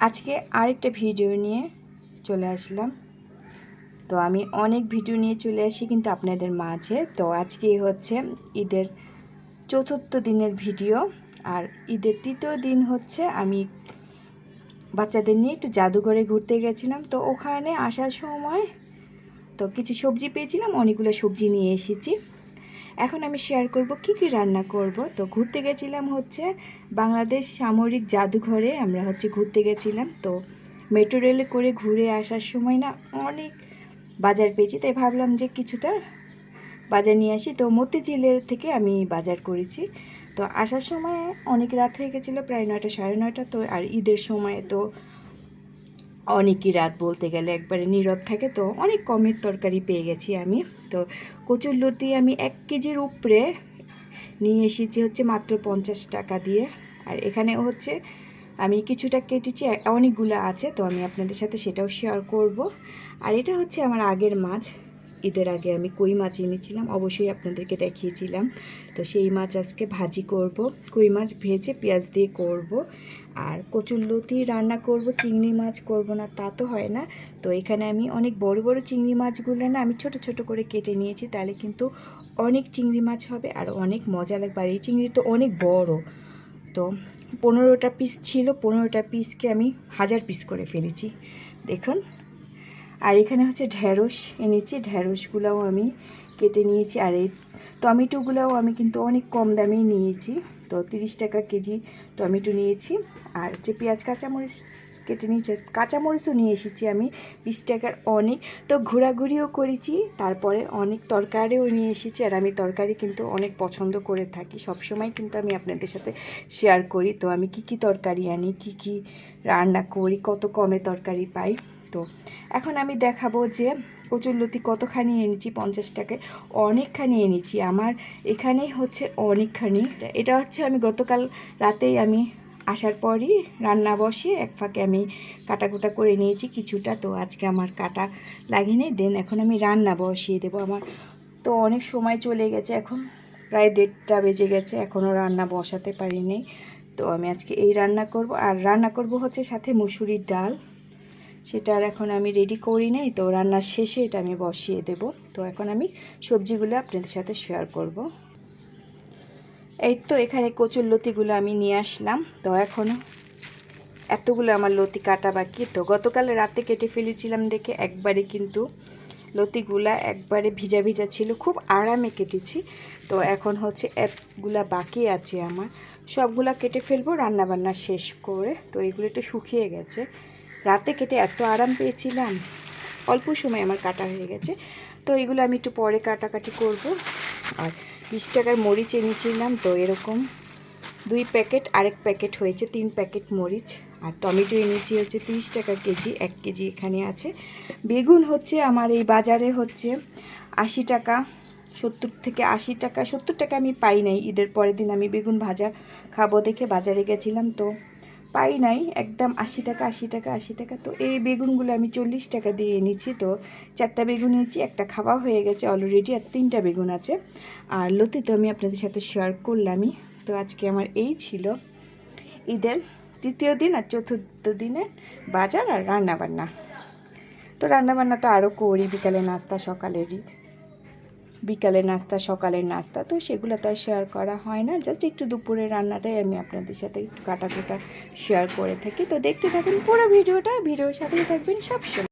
আজকে আরেকটা ভিডিও নিয়ে চলে আসলাম। তো আমি অনেক ভিডিও নিয়ে চলে আসি কিন্তু আপনাদের মাঝে। তো আজকে হচ্ছে ঈদের চতুর্থ দিনের ভিডিও। আর ঈদের তৃতীয় দিন হচ্ছে আমি বাচ্চাদের নিয়ে একটু জাদুঘরে ঘুরতে গেছিলাম। তো ওখানে আসার সময় তো কিছু সবজি পেয়েছিলাম, অনেকগুলো সবজি নিয়ে এসেছি। এখন আমি শেয়ার করব কি কি রান্না করব। তো ঘুরতে গেছিলাম হচ্ছে বাংলাদেশ সামরিক জাদুঘরে, আমরা হচ্ছে ঘুরতে গেছিলাম। তো মেট্রো রেলে করে ঘুরে আসার সময় না অনেক বাজার পেয়েছি, তাই ভাবলাম যে কিছুটা বাজার নিয়ে আসি। তো মতিঝিলের থেকে আমি বাজার করেছি। তো আসার সময় অনেক রাত হয়ে গেছিলো, প্রায় 9টা সাড়ে 9টা। তো আর ঈদের সময় তো অনেকই রাত বলতে গেলে একবারে নীরব থাকে। তো অনেক কমের তরকারি পেয়ে গেছি আমি। তো কচুরলতি আমি 1 কেজির উপরে নিয়ে এসেছি হচ্ছে মাত্র 50 টাকা দিয়ে। আর এখানেও হচ্ছে আমি কিছুটা কেটেছি, অনেকগুলো আছে, তো আমি আপনাদের সাথে সেটাও শেয়ার করব। আর এটা হচ্ছে আমার আগের মাছ, ঈদের আগে আমি কই মাছ এনেছিলাম, অবশ্যই আপনাদেরকে দেখিয়েছিলাম। তো সেই মাছ আজকে ভাজি করব, কই মাছ ভেজে পেঁয়াজ দিয়ে করব। আর কচুরলতি রান্না করব, চিংড়ি মাছ করব না তা তো হয় না। তো এখানে আমি অনেক বড় বড় চিংড়ি মাছগুলো না আমি ছোট ছোট করে কেটে নিয়েছি, তাহলে কিন্তু অনেক চিংড়ি মাছ হবে আর অনেক মজা লাগবে। আর এই চিংড়ি তো অনেক বড়। তো 15টা পিস ছিল, 15টা পিসকে আমি 1000 পিস করে ফেলেছি দেখুন। আর এখানে হচ্ছে ঢ্যাঁড়স এনেছি, ঢ্যাঁড়সগুলোও আমি কেটে নিয়েছি। আর এই টমেটোগুলোও আমি কিন্তু অনেক কম দামেই নিয়েছি। তো 30 টাকা কেজি টমেটো নিয়েছি। আর যে পেঁয়াজ কাঁচামরিচ কেটে নিয়েছি, কাঁচামরিচও নিয়ে এসেছি আমি 20 টাকার অনেক। তো ঘোরাঘুরিও করেছি, তারপরে অনেক তরকারিও নিয়ে এসেছি। আর আমি তরকারি কিন্তু অনেক পছন্দ করে থাকি, সবসময় কিন্তু আমি আপনাদের সাথে শেয়ার করি। তো আমি কি কি তরকারি আনি, কি কি রান্না করি, কত কমে তরকারি পাই। তো এখন আমি দেখাবো যে কচুরলতি কতখানি এনেছি। 50 টাকায় অনেকখানি এনেছি, আমার এখানেই হচ্ছে অনেকখানি। এটা হচ্ছে আমি গতকাল রাতেই আমি আসার পরই রান্না বসিয়ে এক ফাঁকে আমি কাটাকুটা করে নিয়েছি কিছুটা। তো আজকে আমার কাটা লাগেনি, দেন এখন আমি রান্না বসিয়ে দেবো। আমার তো অনেক সময় চলে গেছে, এখন প্রায় 1:30টা বেজে গেছে, এখনও রান্না বসাতে পারিনি। তো আমি আজকে এই রান্না করব। আর রান্না করব হচ্ছে সাথে মুসুরির ডাল, সেটা আর এখন আমি রেডি করি নাই। তো রান্নার শেষে এটা আমি বসিয়ে দেব। তো এখন আমি সবজিগুলো আপনাদের সাথে শেয়ার করব। এই তো এখানে কচুরলতিগুলো আমি নিয়ে আসলাম। তো এখনও এতগুলো আমার লতি কাটা বাকি। তো গতকাল রাতে কেটে ফেলেছিলাম দেখে একবারে কিন্তু লতিগুলা একবারে ভিজা ভিজা ছিল, খুব আরামে কেটেছি। তো এখন হচ্ছে এতগুলা বাকি আছে আমার, সবগুলা কেটে ফেলবো রান্নাবান্না শেষ করে। তো এগুলো একটু শুকিয়ে গেছে, রাতে কেটে এত আরাম পেয়েছিলাম, অল্প সময় আমার কাটা হয়ে গেছে। তো এগুলো আমি একটু পরে কাটাকাটি করব। আর 20 টাকার মরিচ এনেছিলাম, তো এরকম 2 প্যাকেট, আরেক প্যাকেট হয়েছে 3 প্যাকেট মরিচ। আর টমেটো এনেছি হচ্ছে 30 টাকা কেজি, 1 কেজি এখানে আছে। বেগুন হচ্ছে আমার এই বাজারে হচ্ছে 80 টাকা, 70 থেকে 80 টাকা, 70 টাকা আমি পাই নাই। ঈদের পরের দিন আমি বেগুন ভাজা খাবো দেখে বাজারে গেছিলাম, তো পাই নাই, একদম 80 টাকা 80 টাকা 80 টাকা। তো এই বেগুনগুলো আমি 40 টাকা দিয়ে এনেছি। তো 4টা বেগুন নিয়েছি, একটা খাওয়া হয়ে গেছে অলরেডি, আর 3টা বেগুন আছে। আর লতি তো আমি আপনাদের সাথে শেয়ার করলামই। তো আজকে আমার এই ছিল ঈদের তৃতীয় দিন আর চতুর্থ দিনে বাজার আর রান্নাবান্না। তো রান্নাবান্না তো আরও করি, বিকালে নাস্তা সকালেরই, বিকালের নাস্তা সকালের নাস্তা, তো সেগুলো তো আর শেয়ার করা হয় না। জাস্ট একটু দুপুরের রান্নাটাই আমি আপনাদের সাথে একটু কাটাকুটা শেয়ার করে থাকি। তো দেখতে থাকুন পুরো ভিডিওটা, ভিডিওর সাথেই থাকবেন সবসময়।